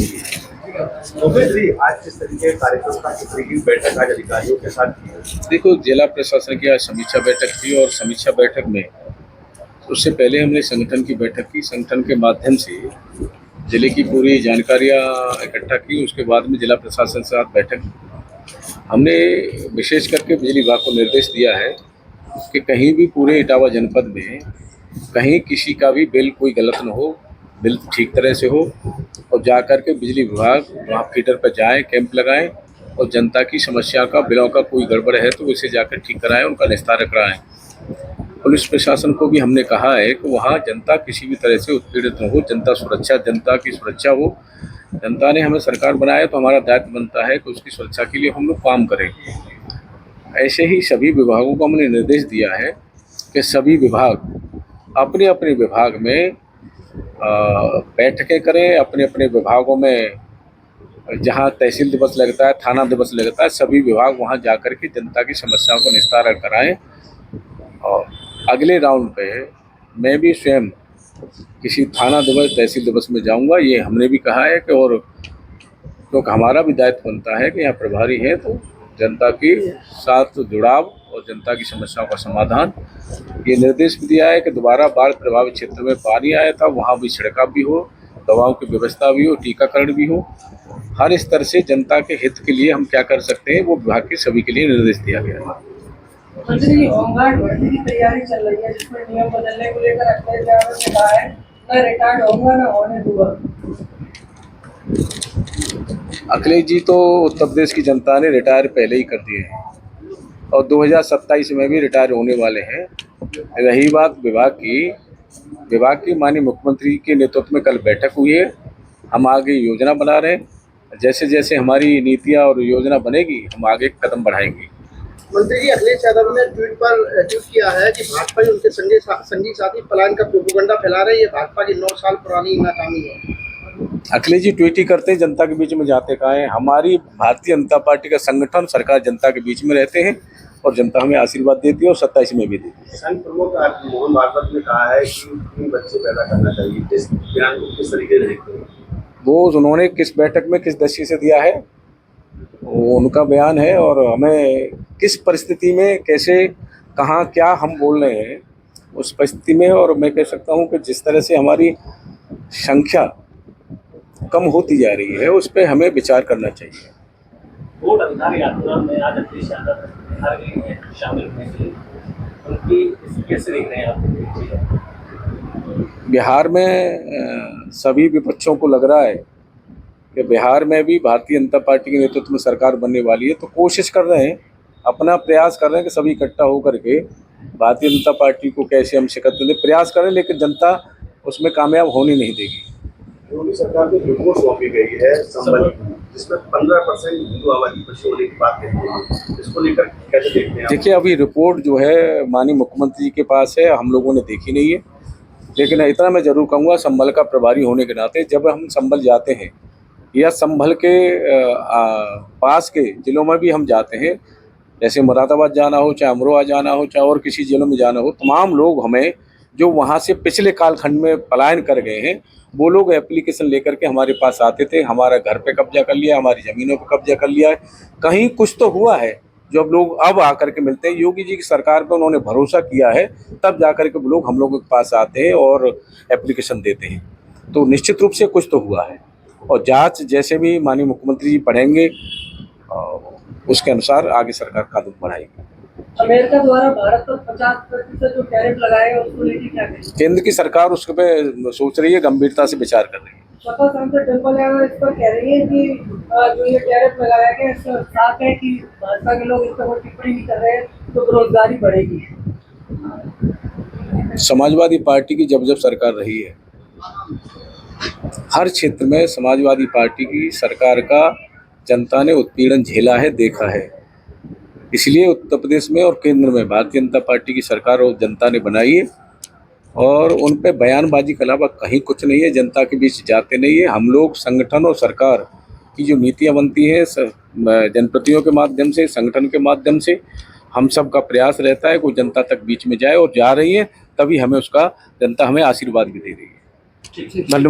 आज किस तरीके के कार्यक्रम का किस तरीके की बैठक आज अधिकारियों के साथ की है? देखो, जिला प्रशासन की आज समीक्षा बैठक थी और समीक्षा बैठक में उससे पहले हमने संगठन की बैठक की। संगठन के माध्यम से जिले की पूरी जानकारियाँ इकट्ठा की। उसके बाद में जिला प्रशासन के साथ बैठक हमने विशेष करके बिजली विभाग को निर्देश दिया है कि कहीं भी पूरे इटावा जनपद में कहीं किसी का भी बिल कोई गलत न हो, बिल ठीक तरह से हो, और जा कर के बिजली विभाग वहाँ फीडर पर जाएं, कैंप लगाएं और जनता की समस्या का, बिलों का कोई गड़बड़ है तो उसे जाकर ठीक कराएं, उनका निस्तारण कराएं। पुलिस प्रशासन को भी हमने कहा है कि वहाँ जनता किसी भी तरह से उत्पीड़ित न हो, जनता की सुरक्षा हो। जनता ने हमें सरकार बनाया तो हमारा दायित्व बनता है कि उसकी सुरक्षा के लिए हम लोग काम करें। ऐसे ही सभी विभागों को हमने निर्देश दिया है कि सभी विभाग अपने अपने विभाग में बैठकें करें। अपने अपने विभागों में जहाँ तहसील दिवस लगता है, थाना दिवस लगता है, सभी विभाग वहाँ जाकर के जनता की समस्याओं का निस्तारण कराएं। और अगले राउंड पे मैं भी स्वयं किसी थाना दिवस, तहसील दिवस में जाऊंगा, ये हमने भी कहा है कि, और क्योंकि हमारा भी दायित्व बनता है कि यहाँ प्रभारी है तो जनता के साथ जुड़ाव और जनता की समस्याओं का समाधान। ये निर्देश भी दिया है कि दोबारा बाढ़ प्रभावित क्षेत्र में पानी आया था वहाँ भी छिड़काव भी हो, दवाओं की व्यवस्था भी हो, टीकाकरण भी हो। हर स्तर से जनता के हित के लिए हम क्या कर सकते हैं वो विभाग के सभी के लिए निर्देश दिया गया है। होमगार्ड भर्ती की तैयारी चल रही है जिसमें नियम बदलने को लेकर अखिलेश यादव ने कहा है मैं रिटायर्ड होऊंगा ना होने दूंगा। अखिलेश जी तो उत्तर प्रदेश की जनता ने रिटायर पहले ही कर दिए हैं और 2027 में भी रिटायर होने वाले हैं। रही बात विभाग की माननीय मुख्यमंत्री के नेतृत्व में कल बैठक हुई है। हम आगे योजना बना रहे हैं। जैसे जैसे हमारी नीतियाँ और योजना बनेगी हम आगे कदम बढ़ाएंगे। मंत्री जी, अखिलेश यादव ने ट्वीट किया है कि भाजपा ही उनके संगी साथी पलायन का प्रोपेगेंडा फैला रही है। भाजपा की 9 साल पुरानी नाकामी है। अखिलेश जी ट्वीट ही करते हैं, जनता के बीच में जाते कहाँ हैं। हमारी भारतीय जनता पार्टी का संगठन, सरकार जनता के बीच में रहते हैं और जनता हमें आशीर्वाद देती है और 27 में भी देती है। संघ प्रमुख मोहन भागवत ने कहा है कि 3 बच्चे पैदा करना चाहिए। इस बयान को किस तरीके से देखते हैं? वो उन्होंने किस बैठक में किस दृष्टि से दिया है वो उनका बयान है, और हमें किस परिस्थिति में कैसे कहाँ क्या हम बोल रहे हैं उस परिस्थिति में, और मैं कह सकता हूँ कि जिस तरह से हमारी संख्या कम होती जा रही है उस पर हमें विचार करना चाहिए। वोट अधिकार यात्रा में आज अखिलेश यादव बिहार गए हैं शामिल होने के लिए, उनकी कैसे देख रहे हैं आप? बिहार में सभी विपक्षों को लग रहा है कि बिहार में भी भारतीय जनता पार्टी के नेतृत्व में सरकार बनने वाली है, तो कोशिश कर रहे हैं, अपना प्रयास कर रहे हैं कि सभी इकट्ठा होकर के भारतीय जनता पार्टी को कैसे हम शिकस्त दें। प्रयास करें लेकिन जनता उसमें कामयाब होने नहीं देगी। योगी सरकार को रिपोर्ट सौंपी गई है संबल, जिसमें 15% हिंदू आबादी पीछे होने की बात कहती है। इसको लेकर कैसे देखते हैं? देखिए, अभी रिपोर्ट जो है माननीय मुख्यमंत्री जी के पास है, हम लोगों ने देखी नहीं है, लेकिन इतना मैं जरूर कहूँगा संभल का प्रभारी होने के नाते जब हम संभल जाते हैं या संभल के पास के जिलों में भी हम जाते हैं, जैसे मुरादाबाद जाना हो, चाहे अमरोहा जाना हो, चाहे और किसी जिलों में जाना हो, तमाम लोग हमें जो वहाँ से पिछले कालखंड में पलायन कर गए हैं वो लोग एप्लीकेशन लेकर के हमारे पास आते थे। हमारा घर पे कब्जा कर लिया, हमारी ज़मीनों पे कब्जा कर लिया है। कहीं कुछ तो हुआ है जो लोग अब आकर के मिलते हैं। योगी जी की सरकार पे उन्होंने भरोसा किया है, तब जाकर के वो लोग हम लोगों के पास आते हैं और एप्लीकेशन देते हैं। तो निश्चित रूप से कुछ तो हुआ है और जांच जैसे भी माननीय मुख्यमंत्री जी पढ़ेंगे उसके अनुसार आगे सरकार कदम बढ़ाएगी। अमेरिका द्वारा भारत पर 50% जो टैरिफ लगाए हैं उसको लेकर क्या कहेंगे? केंद्र की सरकार उस पे सोच रही है, गंभीरता से विचार कर रही है। सपा सांसद डिम्पल यादव इस पर कह रही है कि जो ये टैरिफ लगाया गया इसका साफ है कि भाजपा के लोग इस पर टिप्पणी भी कर रहे हैं तो बेरोजगारी बढ़ेगी। समाजवादी पार्टी की जब सरकार रही है, हर क्षेत्र में समाजवादी पार्टी की सरकार का जनता ने उत्पीड़न झेला है, देखा है। इसलिए उत्तर प्रदेश में और केंद्र में भारतीय जनता पार्टी की सरकार और जनता ने बनाई है और उन पे बयानबाजी के अलावा कहीं कुछ नहीं है। जनता के बीच जाते नहीं है। हम लोग संगठन और सरकार की जो नीतियाँ बनती हैं जनप्रतिनिधियों के माध्यम से, संगठन के माध्यम से, हम सब का प्रयास रहता है कि जनता तक बीच में जाए, और जा रही है तभी हमें उसका जनता हमें आशीर्वाद भी दे रही है। धन्यवाद।